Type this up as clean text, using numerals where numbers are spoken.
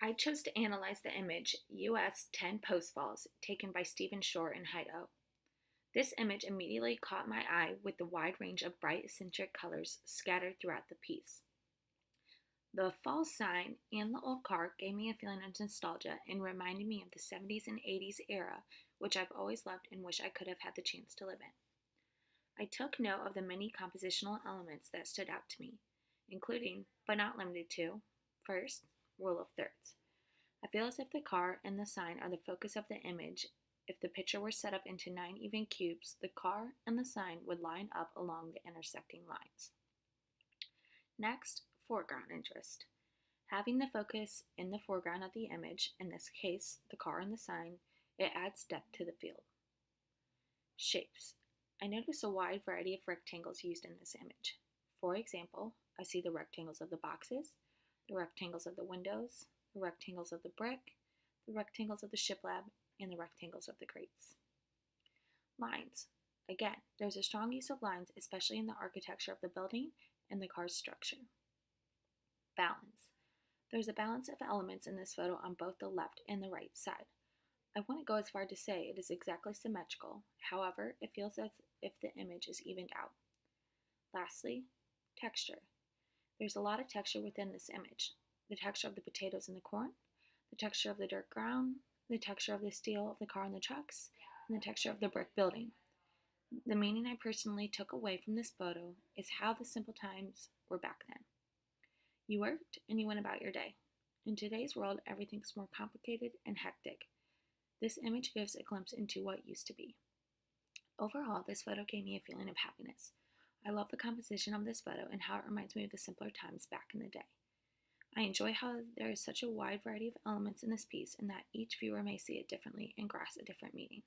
I chose to analyze the image US 10 Post Falls taken by Stephen Shore in Idaho. This image immediately caught my eye with the wide range of bright eccentric colors scattered throughout the piece. The fall sign and the old car gave me a feeling of nostalgia and reminded me of the 70s and 80s era, which I've always loved and wish I could have had the chance to live in. I took note of the many compositional elements that stood out to me, including, but not limited to, first, rule of thirds. I feel as if the car and the sign are the focus of the image. If the picture were set up into 9 even cubes, the car and the sign would line up along the intersecting lines. Next, foreground interest. Having the focus in the foreground of the image, in this case, the car and the sign, it adds depth to the field. Shapes. I notice a wide variety of rectangles used in this image. For example, I see the rectangles of the boxes, the rectangles of the windows, the rectangles of the brick, the rectangles of the shiplap, and the rectangles of the crates. Lines. Again, there's a strong use of lines, especially in the architecture of the building and the car's structure. Balance. There's a balance of elements in this photo on both the left and the right side. I wouldn't go as far to say it is exactly symmetrical, however, it feels as if the image is evened out. Lastly, texture. There's a lot of texture within this image. The texture of the potatoes and the corn, the texture of the dirt ground, the texture of the steel of the car and the trucks, and the texture of the brick building. The meaning I personally took away from this photo is how the simple times were back then. You worked and you went about your day. In today's world, everything's more complicated and hectic. This image gives a glimpse into what used to be. Overall, this photo gave me a feeling of happiness. I love the composition of this photo and how it reminds me of the simpler times back in the day. I enjoy how there is such a wide variety of elements in this piece and that each viewer may see it differently and grasp a different meaning.